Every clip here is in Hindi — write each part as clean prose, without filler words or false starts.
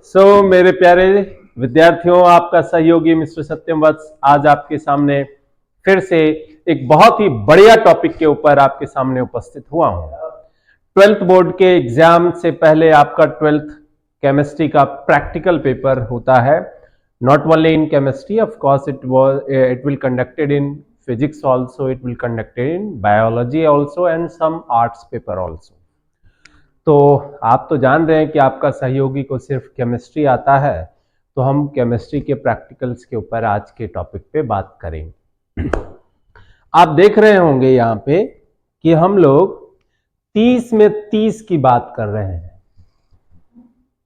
मेरे प्यारे विद्यार्थियों, आपका सहयोगी मिस्टर सत्यम वत्स आज आपके सामने फिर से एक बहुत ही बढ़िया टॉपिक के ऊपर आपके सामने उपस्थित हुआ हूं। 12th बोर्ड के एग्जाम से पहले आपका 12th केमिस्ट्री का प्रैक्टिकल पेपर होता है। Not only in chemistry, of course it will conducted in physics also, it will conducted in biology also and some arts paper also. तो आप तो जान रहे हैं कि आपका सहयोगी को सिर्फ केमिस्ट्री आता है, तो हम केमिस्ट्री के प्रैक्टिकल्स के ऊपर आज के टॉपिक पे बात करेंगे। आप देख रहे होंगे यहाँ पे कि हम लोग 30 में 30 की बात कर रहे हैं।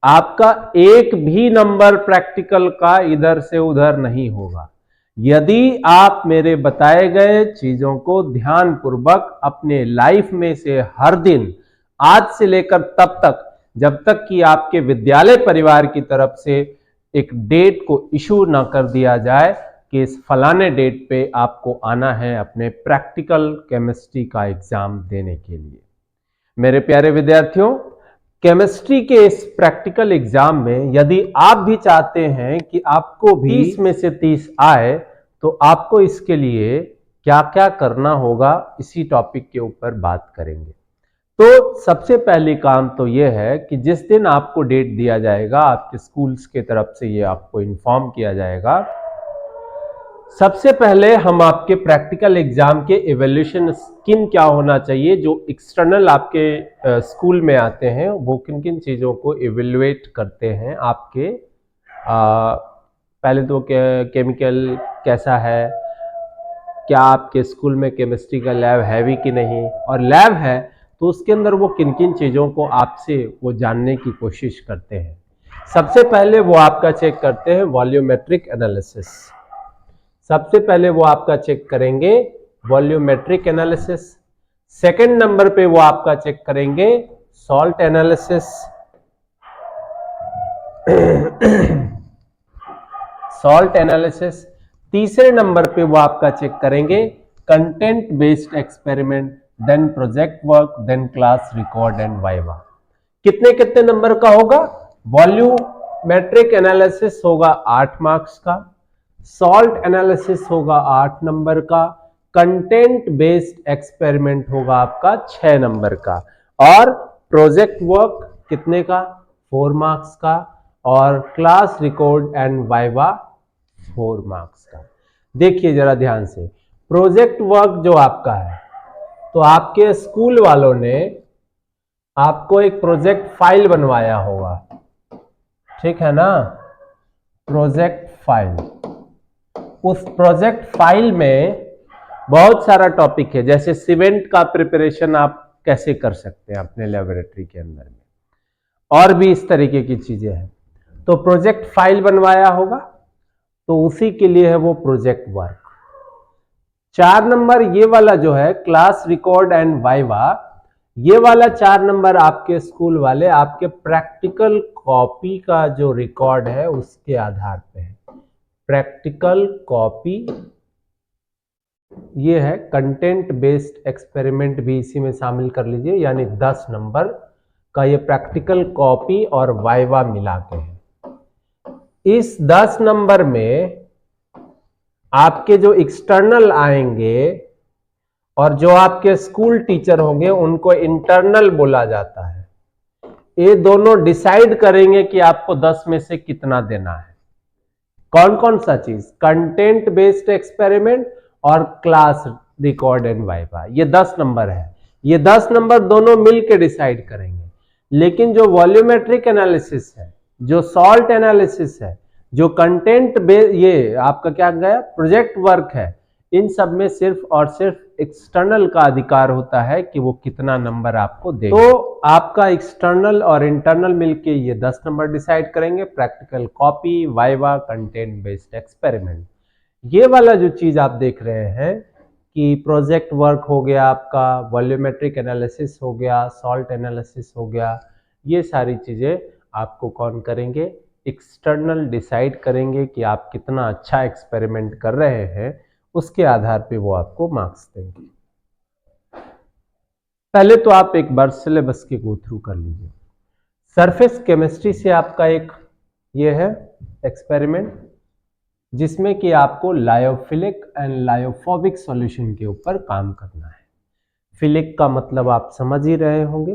आपका एक भी नंबर प्रैक्टिकल का इधर से उधर नहीं होगा यदि आप मेरे बताए गए चीजों को ध्यानपूर्वक अपने लाइफ में से हर दिन आज से लेकर तब तक जब तक कि आपके विद्यालय परिवार की तरफ से एक डेट को इशू ना कर दिया जाए कि इस फलाने डेट पे आपको आना है अपने प्रैक्टिकल केमिस्ट्री का एग्जाम देने के लिए। मेरे प्यारे विद्यार्थियों, केमिस्ट्री के इस प्रैक्टिकल एग्जाम में यदि आप भी चाहते हैं कि आपको भी 30 में से 30 आए, तो आपको इसके लिए क्या क्या करना होगा इसी टॉपिक के ऊपर बात करेंगे। तो सबसे पहली काम तो यह है कि जिस दिन आपको डेट दिया जाएगा, आपके स्कूल्स के तरफ से ये आपको इन्फॉर्म किया जाएगा, सबसे पहले हम आपके प्रैक्टिकल एग्जाम के इवैल्यूएशन किन क्या होना चाहिए, जो एक्सटर्नल आपके स्कूल में आते हैं, वो किन किन चीज़ों को इवैल्यूएट करते हैं आपके पहले तो केमिकल कैसा है, क्या आपके स्कूल में केमिस्ट्री का लैब है भी कि नहीं, और लैब है तो उसके अंदर वो किन किन चीज़ों को आपसे वो जानने की कोशिश करते हैं। सबसे पहले वो आपका चेक करते हैं वॉल्यूमेट्रिक एनालिसिस। सबसे पहले वो आपका चेक करेंगे वॉल्यूमेट्रिक एनालिसिस। सेकंड नंबर पे वो आपका चेक करेंगे सॉल्ट एनालिसिस। Salt analysis. तीसरे नंबर पे वो आपका चेक करेंगे content based experiment, then project work, then class record and viva. कितने कितने नंबर का होगा? वॉल्यूमेट्रिक एनालिसिस होगा 8 मार्क्स का, सॉल्ट एनालिसिस होगा 8 नंबर का, कंटेंट बेस्ड एक्सपेरिमेंट होगा आपका 6 नंबर का, और प्रोजेक्ट वर्क कितने का? 4 मार्क्स का, और class record and viva 4 marks का। देखिए जरा ध्यान से, प्रोजेक्ट वर्क जो आपका है, तो आपके स्कूल वालों ने आपको एक प्रोजेक्ट फाइल बनवाया होगा, ठीक है ना? Project file. उस प्रोजेक्ट फाइल में बहुत सारा टॉपिक है, जैसे सीमेंट का प्रिपरेशन आप कैसे कर सकते हैं अपने लेबोरेटरी के अंदर में, और भी इस तरीके की चीजें हैं। तो प्रोजेक्ट फाइल बनवाया होगा, तो उसी के लिए है वो प्रोजेक्ट वर्क। 4 नंबर ये वाला जो है क्लास रिकॉर्ड एंड वाइवा, ये वाला 4 नंबर आपके स्कूल वाले आपके प्रैक्टिकल कॉपी का जो रिकॉर्ड है उसके आधार पे है। प्रैक्टिकल कॉपी ये है, कंटेंट बेस्ड एक्सपेरिमेंट भी इसी में शामिल कर लीजिए, यानी 10 नंबर का ये प्रैक्टिकल कॉपी और वाइवा मिला के है। इस 10 नंबर में आपके जो एक्सटर्नल आएंगे और जो आपके स्कूल टीचर होंगे उनको इंटरनल बोला जाता है। ये दोनों डिसाइड करेंगे कि आपको 10 में से कितना देना है। कौन कौन सा चीज? कंटेंट बेस्ड एक्सपेरिमेंट और क्लास रिकॉर्ड एंड वाइवा, ये 10 नंबर है। ये 10 नंबर दोनों मिलकर डिसाइड करेंगे। लेकिन जो वॉल्यूमेट्रिक एनालिसिस है, जो सॉल्ट एनालिसिस है, जो कंटेंट ये आपका क्या गया प्रोजेक्ट वर्क है, इन सब में सिर्फ और सिर्फ एक्सटर्नल का अधिकार होता है कि वो कितना नंबर आपको देगा। तो आपका एक्सटर्नल और इंटरनल मिलके ये 10 नंबर डिसाइड करेंगे, practical copy, viva, content based experiment. ये वाला जो चीज आप देख रहे हैं कि प्रोजेक्ट वर्क हो गया आपका, वॉल्यूमेट्रिक एनालिसिस हो गया, सॉल्ट एनालिसिस हो गया, ये सारी चीजें आपको कौन करेंगे? एक्सटर्नल डिसाइड करेंगे कि आप कितना अच्छा एक्सपेरिमेंट कर रहे हैं, उसके आधार पे वो आपको मार्क्स देंगे। पहले तो आप एक बार सिलेबस के गो थ्रू कर लीजिए। सरफेस केमिस्ट्री से आपका एक ये है एक्सपेरिमेंट जिसमें कि आपको लायोफिलिक एंड लायोफोबिक सॉल्यूशन के ऊपर काम करना है। फिलिक का मतलब आप समझ ही रहे होंगे,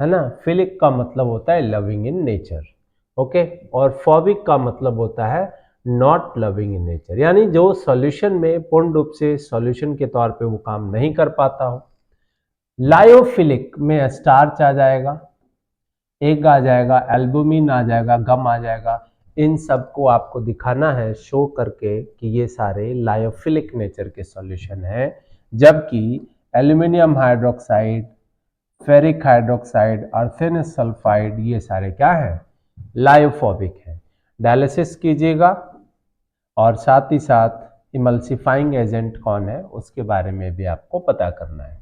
है ना। फिलिक का मतलब होता है लविंग इन नेचर, ओके। और फोबिक का मतलब होता है नॉट लविंग इन नेचर, यानी जो सॉल्यूशन में पूर्ण रूप से सॉल्यूशन के तौर पे वो काम नहीं कर पाता हो। लायोफिलिक में स्टार्च आ जाएगा, एग आ जाएगा, एल्बुमिन आ जाएगा, गम आ जाएगा। इन सब को आपको दिखाना है शो करके कि ये सारे लायोफिलिक नेचर के सॉल्यूशन हैं, जबकि aluminium hydroxide, ferric hydroxide, arsenous sulphide ये सारे क्या है, लायोफोबिक है। डायलिसिस कीजिएगा और साथ ही साथ इमल्सिफाइंग एजेंट कौन है उसके बारे में भी आपको पता करना है।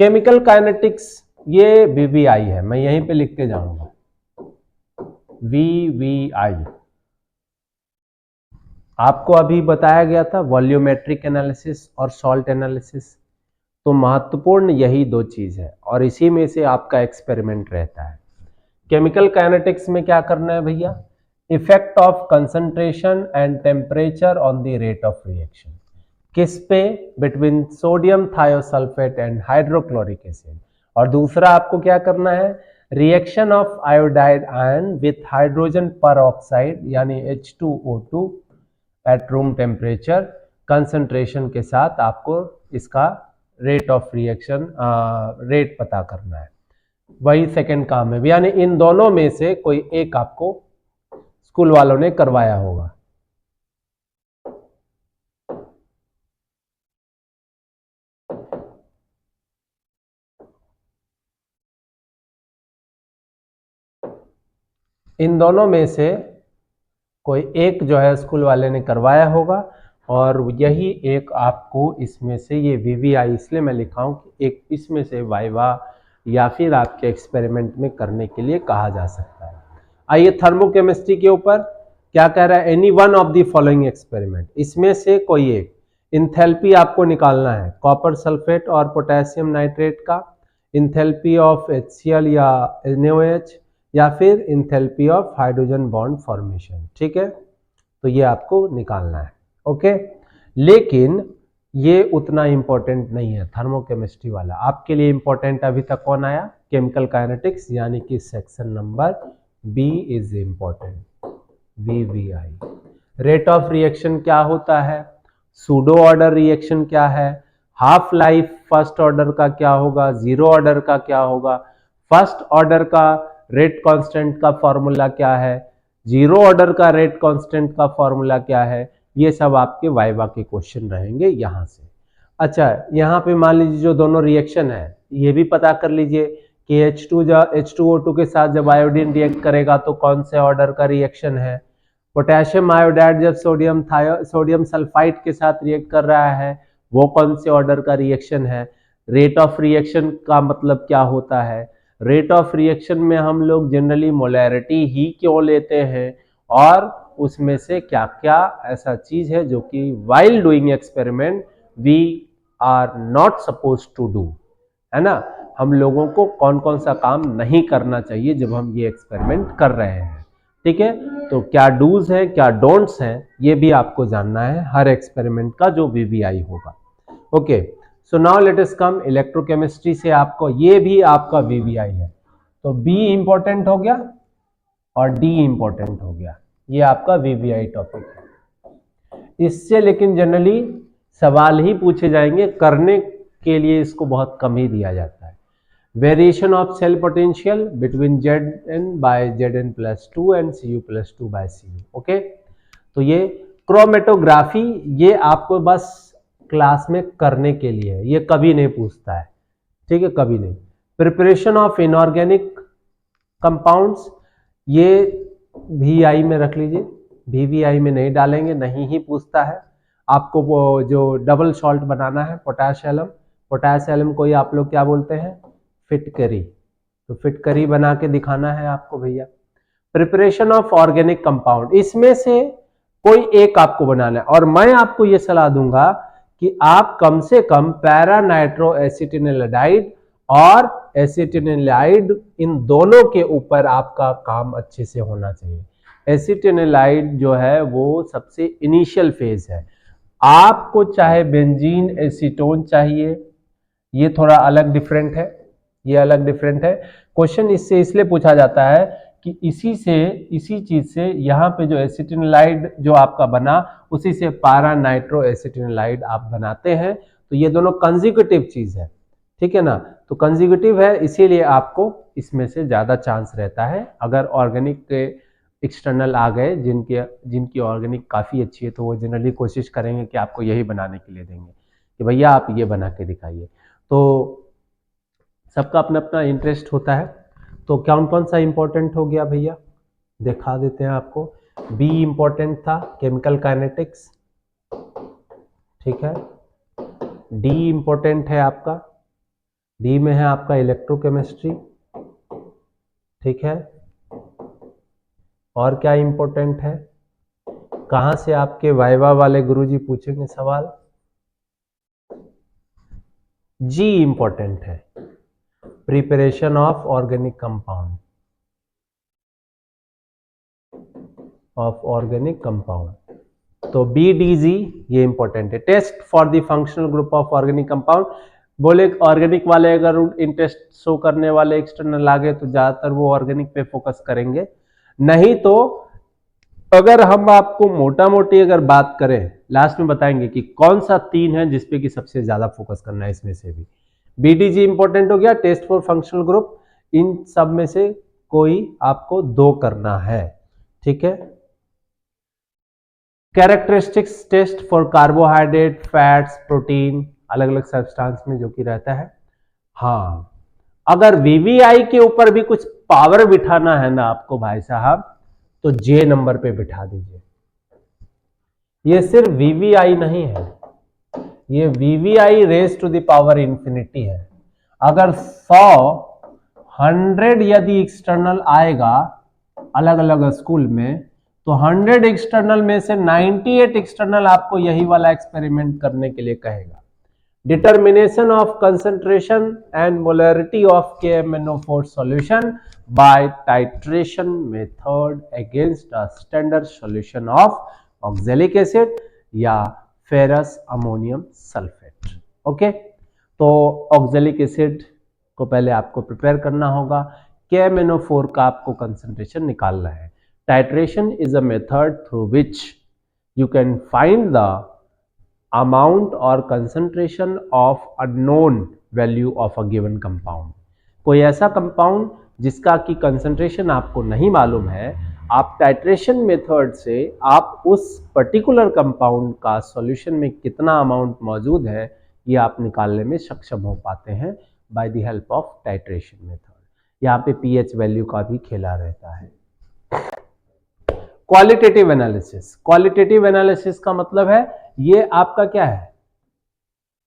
केमिकल काइनेटिक्स ये वीवीआई है, मैं यहीं पे लिख के जाऊंगा वीवीआई। आपको अभी बताया गया था वॉल्यूमेट्रिक एनालिसिस और सॉल्ट एनालिसिस, तो महत्वपूर्ण यही दो चीज है और इसी में से आपका एक्सपेरिमेंट रहता है। केमिकल काइनेटिक्स में क्या करना है भैया, effect of concentration and temperature on the rate of reaction. किस पे, between sodium thiosulphate and hydrochloric acid. और दूसरा आपको क्या करना है, reaction of iodide ion with hydrogen पर ऑक्साइड यानी H2O2 at room temperature concentration के साथ आपको इसका रेट ऑफ रिएक्शन रेट पता करना है। वही सेकंड काम है, यानी इन दोनों में से कोई एक आपको स्कूल वालों ने करवाया होगा। इन दोनों में से कोई एक जो है स्कूल वाले ने करवाया होगा और यही एक आपको इसमें से, ये वीवीआई इसलिए मैं लिखा हूं कि एक इसमें से वाइवा या फिर आपके एक्सपेरिमेंट में करने के लिए कहा जा सकता है। आइए थर्मोकेमिस्ट्री के ऊपर क्या कह रहा है, any one of the following experiment, इसमें से कोई एक। इंथैल्पी आपको निकालना है कॉपर सल्फेट और पोटेशियम नाइट्रेट का, इंथैल्पी ऑफ HCl या NaOH, या फिर enthalpy of hydrogen bond formation, ठीक है। तो ये आपको निकालना है, ओके। लेकिन ये उतना इंपॉर्टेंट नहीं है थर्मोकेमिस्ट्री वाला। आपके लिए इंपॉर्टेंट अभी तक कौन आया, केमिकल काइनेटिक्स, यानी कि section number B is important, VVI. Rate of reaction क्या होता है, सूडो ऑर्डर रिएक्शन क्या है, हाफ लाइफ फर्स्ट ऑर्डर का क्या होगा, जीरो ऑर्डर का क्या होगा, फर्स्ट ऑर्डर का रेट कांस्टेंट का फॉर्मूला क्या है, जीरो ऑर्डर का रेट कांस्टेंट का फॉर्मूला क्या है, ये सब आपके वाइवा के क्वेश्चन रहेंगे यहां से। अच्छा, यहाँ पे मान लीजिए जो दोनों रिएक्शन है ये भी पता कर लीजिए कि H2O2 के साथ जब आयोडीन रिएक्ट करेगा तो कौन से ऑर्डर का रिएक्शन है, पोटेशियम आयोडाइड जब सोडियम सल्फाइड के साथ रिएक्ट कर रहा है वो कौन से ऑर्डर का रिएक्शन है, रेट ऑफ रिएक्शन का मतलब क्या होता है, रेट ऑफ रिएक्शन में हम लोग जनरली मोलैरिटी ही क्यों लेते हैं, और उसमें से क्या क्या ऐसा चीज है जो कि while doing experiment we are not suppose to do, है ना। हम लोगों को कौन कौन सा काम नहीं करना चाहिए जब हम ये एक्सपेरिमेंट कर रहे हैं, ठीक है। तो क्या डूज है क्या डोंट्स हैं ये भी आपको जानना है हर एक्सपेरिमेंट का जो वीवीआई होगा, okay. So now let us come electrochemistry से, आपको ये भी आपका वीवीआई है, तो बी इंपॉर्टेंट हो गया और डी इंपॉर्टेंट हो गया, ये आपका वीवीआई टॉपिक है। इससे लेकिन जनरली सवाल ही पूछे जाएंगे, करने के लिए इसको बहुत कम ही दिया जाता है। Variation of cell potential between Zn by Zn plus 2 and Cu plus 2 by Cu, okay. तो ये क्रोमेटोग्राफी ये आपको बस क्लास में करने के लिए है, ये कभी नहीं पूछता है, ठीक है, कभी नहीं। प्रिपरेशन ऑफ इनऑर्गेनिक कंपाउंड्स ये VI में रख लीजिए, VVI में नहीं डालेंगे, नहीं ही पूछता है। आपको वो जो डबल सॉल्ट बनाना है पोटाशियम को ही आप लोग क्या बोलते हैं, फिटकरी, तो फिटकरी बना के दिखाना है आपको भैया। प्रिपरेशन ऑफ ऑर्गेनिक कंपाउंड, इसमें से कोई एक आपको बनाना है और मैं आपको यह सलाह दूंगा कि आप कम से कम पैरा नाइट्रो एसिटिनिलाइड और एसिटिनिलाइड इन दोनों के ऊपर आपका काम अच्छे से होना चाहिए। एसिटिनिलाइड जो है वो सबसे इनिशियल फेज है। आपको चाहे बेंजीन एसीटोन चाहिए, ये थोड़ा अलग डिफरेंट है, ये अलग डिफरेंट है। क्वेश्चन इससे इसलिए पूछा जाता है कि इसी चीज से यहाँ पे जो एसिटिनिलाइड जो आपका बना, उसी से पारा नाइट्रो एसिटिनिलाइड आप बनाते हैं। तो ये दोनों कंजिक्यूटिव चीज है, ठीक है ना। तो कंजिक्यूटिव है, इसीलिए आपको इसमें से ज्यादा चांस रहता है। अगर ऑर्गेनिक के एक्सटर्नल आ गए जिनकी ऑर्गेनिक काफ़ी अच्छी है, तो वो जनरली कोशिश करेंगे कि आपको यही बनाने के लिए देंगे कि भैया आप ये बना के दिखाइए। तो सबका अपना अपना इंटरेस्ट होता है। तो कौन कौन सा इंपॉर्टेंट हो गया भैया, दिखा देते हैं आपको। बी इंपॉर्टेंट था, केमिकल काइनेटिक्स, ठीक है। डी इंपॉर्टेंट है आपका, डी में है आपका इलेक्ट्रोकेमिस्ट्री, ठीक है। और क्या इंपॉर्टेंट है, कहां से आपके वाइवा वाले गुरुजी पूछेंगे सवाल। जी इंपॉर्टेंट है, प्रिपरेशन ऑफ ऑर्गेनिक कंपाउंड, तो BDG ये इंपॉर्टेंट है। Test for the functional group of organic compound, बोले ऑर्गेनिक वाले अगर इंटरेस्ट शो करने वाले एक्सटर्नल आ गए तो ज्यादातर वो ऑर्गेनिक पे फोकस करेंगे। नहीं तो अगर हम आपको मोटा मोटी अगर बात करें, लास्ट में बताएंगे कि कौन सा 3 है जिसपे कि सबसे ज्यादा फोकस करना है। इसमें से भी BDG इंपॉर्टेंट हो गया, टेस्ट फॉर फंक्शनल ग्रुप, इन सब में से कोई आपको 2 करना है, ठीक है। Characteristics test for carbohydrate, fats, protein, अलग अलग सब्सटेंस में जो कि रहता है। हाँ, अगर VVI के ऊपर भी कुछ पावर बिठाना है ना आपको भाई साहब, तो J नंबर पे बिठा दीजिए। ये सिर्फ VVI नहीं है, ये VVI raise to the power infinity है। अगर 100 यदि एक्सटर्नल आएगा अलग अलग स्कूल में, तो 100 एक्सटर्नल में से 98 एक्सटर्नल आपको यही वाला एक्सपेरिमेंट करने के लिए कहेगा। Determination of concentration and molarity of KMnO4 solution bye titration method against a standard solution of oxalic acid या फेरस अमोनियम सल्फेट। ओके, तो ऑक्सैलिक एसिड को पहले आपको प्रिपेयर करना होगा, KMnO4 का आपको कंसंट्रेशन निकालना है। Titration is a method through which you can find the amount और concentration of a known value of a given compound. कोई ऐसा कंपाउंड जिसका कि कंसंट्रेशन आपको नहीं मालूम है, आप टाइट्रेशन मेथड से आप उस पर्टिकुलर कंपाउंड का सॉल्यूशन में कितना अमाउंट मौजूद है, ये आप निकालने में सक्षम हो पाते हैं by the help of titration method. यहाँ पे pH वैल्यू का भी खेला रहता है। क्वालिटेटिव एनालिसिस, क्वालिटेटिव एनालिसिस का मतलब है ये आपका क्या है,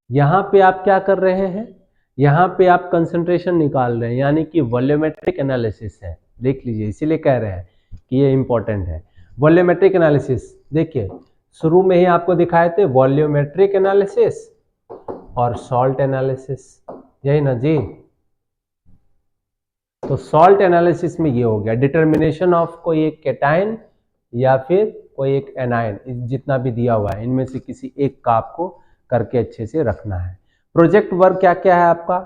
यहां पे आप क्या कर रहे हैं, यहां पे आप कंसंट्रेशन निकाल रहे हैं, यानी कि वॉल्यूमेट्रिक एनालिसिस है। देख लीजिए, इसीलिए कह रहे हैं कि ये इंपॉर्टेंट है। वॉल्यूमेट्रिक एनालिसिस देखिए, शुरू में ही आपको दिखाए थे वॉल्यूमेट्रिक एनालिसिस और सॉल्ट एनालिसिस, यही ना जी। तो सॉल्ट एनालिसिस में ये हो गया डिटर्मिनेशन ऑफ कोई एक कैटायन या फिर कोई एक एनायन, जितना भी दिया हुआ है इनमें से किसी एक का आपको करके अच्छे से रखना है। प्रोजेक्ट वर्क क्या क्या है आपका,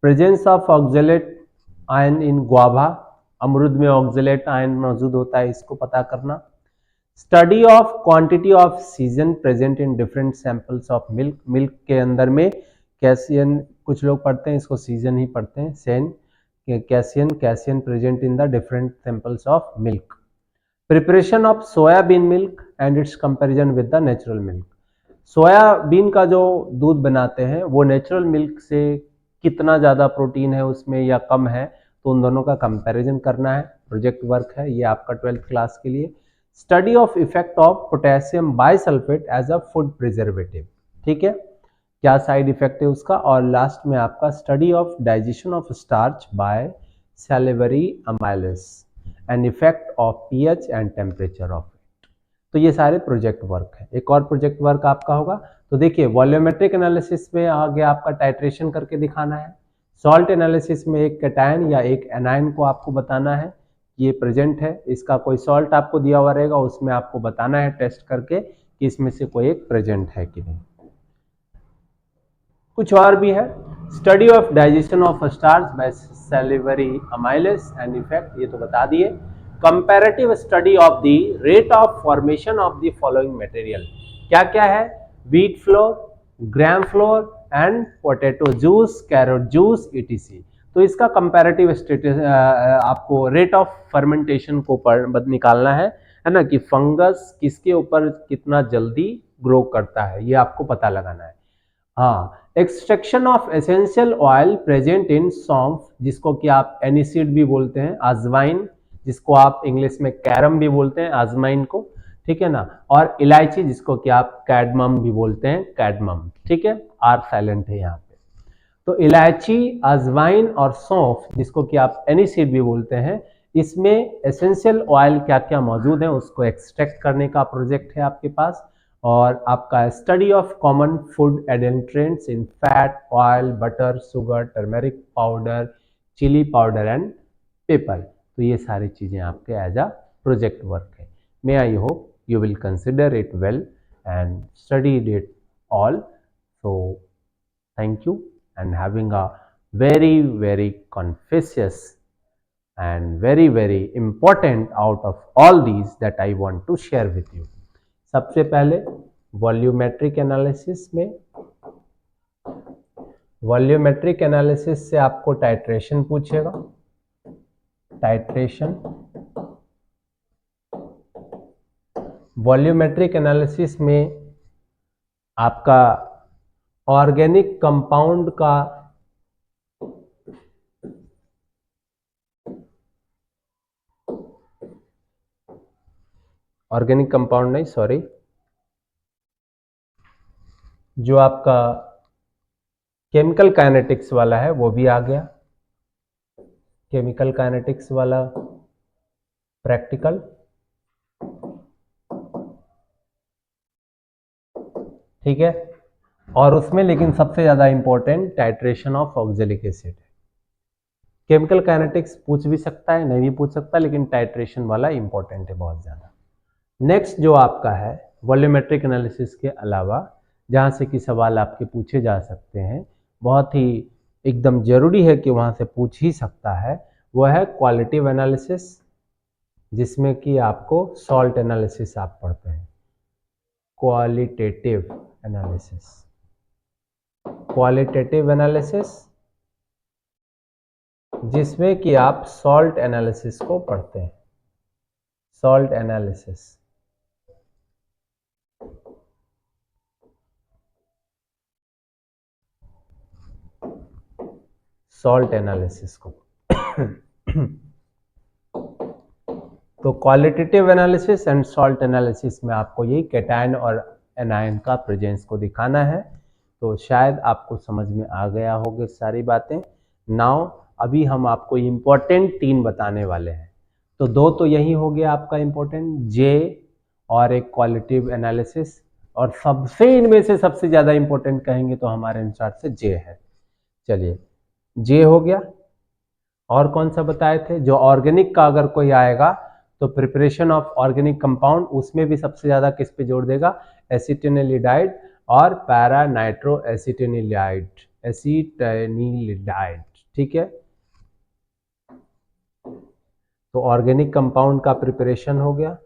presence of oxalate ion in guava, अमरूद में ऑक्सैलेट आयन मौजूद होता है, इसको पता करना। Study of quantity off season present in different samples of milk, milk के अंदर में कैसियन, कुछ लोग पढ़ते हैं इसको सीजन ही पढ़ते हैं, Sen caisson present in the different samples of milk. Preparation of soybean milk and it's comparison with the natural milk, soybean का जो दूध बनाते हैं वो नेचुरल मिल्क से कितना ज़्यादा प्रोटीन है उसमें या कम है, तो उन दोनों का कंपैरिजन करना है। प्रोजेक्ट वर्क है ये आपका 12th क्लास के लिए। Study of effect of potassium bisulphate as a food preservative, ठीक है, क्या साइड इफेक्ट है उसका। और लास्ट में आपका study of digestion of starch by salivary amylase and effect of pH and temperature of it. तो ये सारे प्रोजेक्ट वर्क है। एक और प्रोजेक्ट वर्क आपका होगा, तो देखिए वॉल्यूमेट्रिक एनालिसिस में आगे आपका टाइट्रेशन करके दिखाना है, सॉल्ट एनालिसिस में एक कैटायन या एक एनायन को आपको बताना है ये प्रेजेंट है, इसका कोई सॉल्ट आपको दिया हुआ रहेगा, उसमें आपको बताना है टेस्ट करके कि इसमें से कोई एक प्रेजेंट है कि नहीं। कुछ और भी है, study of digestion of starch by salivary amylase and effect, ये तो बता दिए। Comparative study of the rate of formation of the following material, क्या क्या है, wheat flour, gram flour and potato juice, carrot juice etc। तो इसका कंपैरेटिव स्टेटस आपको रेट ऑफ फर्मेंटेशन को निकालना है ना, कि फंगस किसके ऊपर कितना जल्दी ग्रो करता है, ये आपको पता लगाना है। हाँ, extraction of essential oil present in सौंफ, जिसको कि आप एनिसिड भी बोलते हैं, अजवाइन जिसको आप इंग्लिश में कैरम भी बोलते हैं, अजवाइन को, ठीक है ना, और इलायची जिसको कि आप कैडमम भी बोलते हैं, कैडमम, ठीक है, आर साइलेंट है यहाँ पे। तो इलायची, अजवाइन और सौंफ जिसको कि आप एनिसिड भी बोलते हैं, इसमें एसेंशियल ऑयल क्या क्या मौजूद है उसको एक्सट्रैक्ट करने का प्रोजेक्ट है आपके पास। और आपका study of common food adulterants in fat, oil, butter, sugar, turmeric powder, chilli powder and pepper, तो ये सारी चीज़ें आपके एज अ प्रोजेक्ट वर्क है। May I hope you will consider it well and studied it all. So thank you and having a very conspicuous and very important out of all these that I want to share with you. सबसे पहले वॉल्यूमेट्रिक एनालिसिस में, वॉल्यूमेट्रिक एनालिसिस से आपको टाइट्रेशन पूछेगा, टाइट्रेशन। वॉल्यूमेट्रिक एनालिसिस में आपका ऑर्गेनिक कंपाउंड का ऑर्गेनिक कंपाउंड नहीं, सॉरी, जो आपका केमिकल काइनेटिक्स वाला है वो भी आ गया, केमिकल काइनेटिक्स वाला प्रैक्टिकल, ठीक है। और उसमें लेकिन सबसे ज़्यादा important titration of oxalic acid है। केमिकल काइनेटिक्स पूछ भी सकता है, नहीं भी पूछ सकता, लेकिन टाइट्रेशन वाला इंपॉर्टेंट है बहुत ज़्यादा। नेक्स्ट जो आपका है वॉल्यूमेट्रिक एनालिसिस के अलावा जहाँ से कि सवाल आपके पूछे जा सकते हैं, बहुत ही एकदम जरूरी है कि वहाँ से पूछ ही सकता है, वो है क्वालिटेटिव एनालिसिस, जिसमें कि आपको सॉल्ट एनालिसिस आप पढ़ते हैं, क्वालिटेटिव एनालिसिस, क्वालिटेटिव एनालिसिस जिसमें कि आप सॉल्ट एनालिसिस को पढ़ते हैं, सॉल्ट एनालिसिस। सॉल्ट एनालिसिस को तो qualitative analysis and salt analysis में आपको यही कैटायन और एनायन का प्रेजेंस को दिखाना है। तो शायद आपको समझ में आ गया होगा सारी बातें। नाउ अभी हम आपको इम्पोर्टेंट 3 बताने वाले हैं। तो 2 तो यही हो गया आपका इम्पोर्टेंट, जे और एक क्वालिटेटिव एनालिसिस, और सबसे इनमें से सबसे ज़्यादा इम्पोर्टेंट कहेंगे तो हमारे अनुसार से जे है। चलिए, जे हो गया। और कौन सा बताए थे, जो ऑर्गेनिक का अगर कोई आएगा तो प्रिपरेशन ऑफ ऑर्गेनिक कंपाउंड, उसमें भी सबसे ज़्यादा किस पे जोड़ देगा, एसिटिनिलिडाइड और पैरा नाइट्रो एसिटिनिलाइड, एसिटिनिलिडाइड, ठीक है। तो ऑर्गेनिक कंपाउंड का प्रिपरेशन हो गया।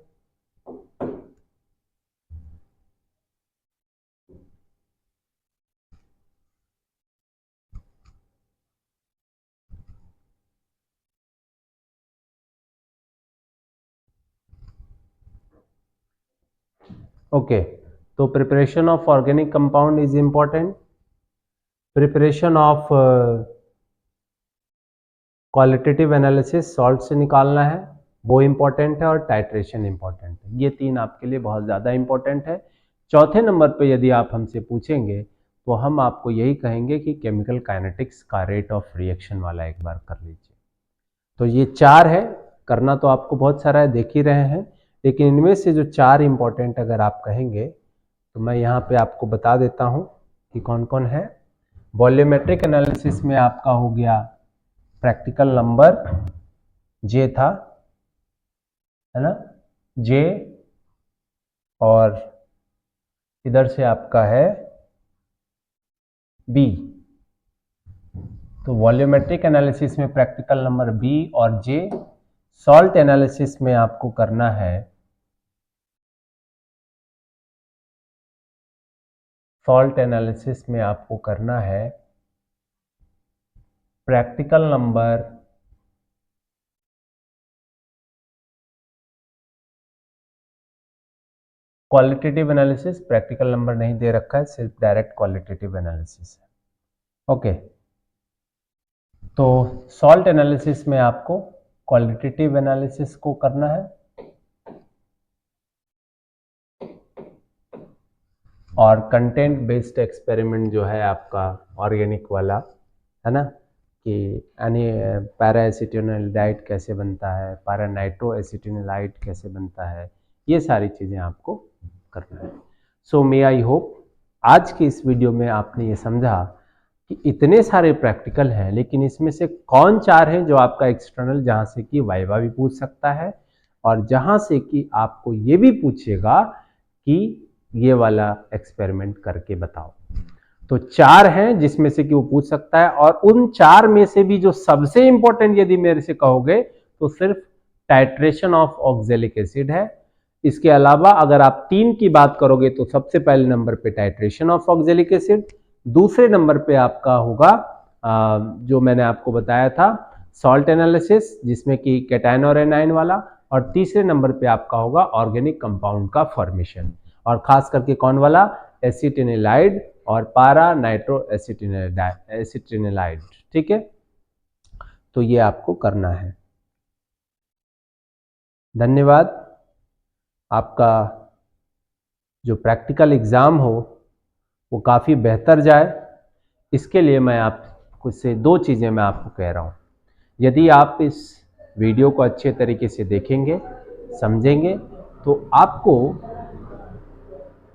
ओके, तो preparation of organic compound is important, preparation of qualitative analysis salt से निकालना है वो इम्पॉर्टेंट है, और टाइट्रेशन इम्पॉर्टेंट है। ये 3 आपके लिए बहुत ज़्यादा इम्पॉर्टेंट है। चौथे नंबर पे यदि आप हमसे पूछेंगे तो हम आपको यही कहेंगे कि केमिकल काइनेटिक्स का रेट ऑफ रिएक्शन वाला एक बार कर लीजिए। तो ये 4 है, करना तो आपको बहुत सारा है, देख ही रहे हैं, लेकिन इनमें से जो 4 इम्पॉर्टेंट अगर आप कहेंगे तो मैं यहाँ पे आपको बता देता हूँ कि कौन कौन है। वॉल्यूमेट्रिक एनालिसिस में आपका हो गया प्रैक्टिकल नंबर जे था, है ना, जे, और इधर से आपका है बी। तो वॉल्यूमेट्रिक एनालिसिस में प्रैक्टिकल नंबर बी और जे, सॉल्ट एनालिसिस में आपको करना है, सॉल्ट एनालिसिस में आपको करना है practical number qualitative analysis. Practical number नहीं दे रखा है, सिर्फ डायरेक्ट क्वालिटेटिव एनालिसिस है। ओके, तो सॉल्ट एनालिसिस में आपको क्वालिटेटिव एनालिसिस को करना है और कंटेंट बेस्ड एक्सपेरिमेंट जो है आपका ऑर्गेनिक वाला, है ना, कि यानी पैरा एसिटिनोलाइड कैसे बनता है, पैरा नाइट्रो एसिटिनोलाइड कैसे बनता है, ये सारी चीज़ें आपको करना है। सो मे आई होप आज की इस वीडियो में आपने ये समझा कि इतने सारे प्रैक्टिकल हैं, लेकिन इसमें से कौन 4 हैं जो आपका एक्सटर्नल, जहाँ से कि वाइवा भी पूछ सकता है और जहाँ से कि आपको ये भी पूछेगा कि ये वाला एक्सपेरिमेंट करके बताओ। तो 4 हैं जिसमें से कि वो पूछ सकता है, और उन 4 में से भी जो सबसे इंपॉर्टेंट यदि मेरे से कहोगे तो सिर्फ टाइट्रेशन ऑफ ऑक्जेलिक एसिड है। इसके अलावा अगर आप 3 की बात करोगे तो सबसे पहले नंबर पे टाइट्रेशन ऑफ ऑक्जेलिक एसिड, दूसरे नंबर पे आपका होगा जो मैंने आपको बताया था सॉल्ट एनालिसिस जिसमें कि कैटायन और एनायन वाला, और तीसरे नंबर पे आपका होगा ऑर्गेनिक कंपाउंड का फॉर्मेशन, और खास करके कौन वाला, एसिटिनिलाइड और पारा नाइट्रो एसिटिनिलाइड। ठीक है, तो ये आपको करना है। धन्यवाद। आपका जो प्रैक्टिकल एग्जाम हो वो काफ़ी बेहतर जाए, इसके लिए मैं आपको से 2 चीज़ें मैं आपको कह रहा हूँ। यदि आप इस वीडियो को अच्छे तरीके से देखेंगे, समझेंगे, तो आपको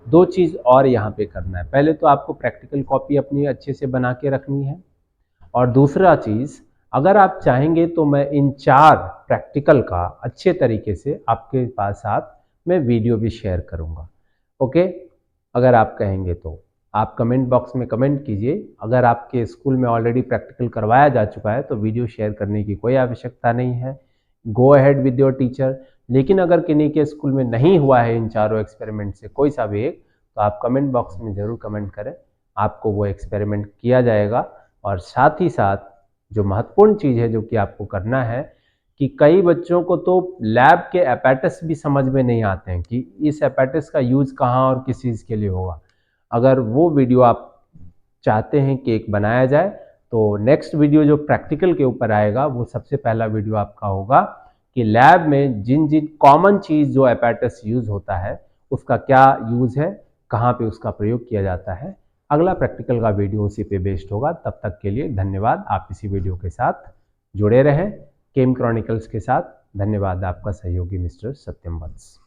2 चीज़ और यहाँ पे करना है। पहले तो आपको प्रैक्टिकल कॉपी अपनी अच्छे से बना के रखनी है, और दूसरा चीज़, अगर आप चाहेंगे तो मैं इन 4 प्रैक्टिकल का अच्छे तरीके से आपके पास साथ मैं वीडियो भी शेयर करूँगा। ओके, अगर आप कहेंगे तो आप कमेंट बॉक्स में कमेंट कीजिए। अगर आपके स्कूल में ऑलरेडी प्रैक्टिकल करवाया जा चुका है तो वीडियो शेयर करने की कोई आवश्यकता नहीं है, go ahead with your teacher. लेकिन अगर किन्हीं के स्कूल में नहीं हुआ है इन चारों एक्सपेरिमेंट से कोई सा भी एक, तो आप कमेंट बॉक्स में ज़रूर कमेंट करें, आपको वो एक्सपेरिमेंट किया जाएगा। और साथ ही साथ जो महत्वपूर्ण चीज़ है जो कि आपको करना है कि कई बच्चों को तो लैब के एपेटस भी समझ में नहीं आते हैं कि इस एपेटस का यूज़ कहाँ और किस चीज़ के लिए होगा। अगर वो वीडियो आप चाहते हैं कि एक बनाया जाए तो नेक्स्ट वीडियो जो प्रैक्टिकल के ऊपर आएगा वो सबसे पहला वीडियो आपका होगा कि लैब में जिन जिन कॉमन चीज़ जो एपेटस यूज़ होता है उसका क्या यूज़ है, कहाँ पे उसका प्रयोग किया जाता है। अगला प्रैक्टिकल का वीडियो उसी पे बेस्ड होगा। तब तक के लिए धन्यवाद। आप इसी वीडियो के साथ जुड़े रहें केम क्रॉनिकल्स के साथ। धन्यवाद आपका सहयोगी मिस्टर सत्यम वत्स।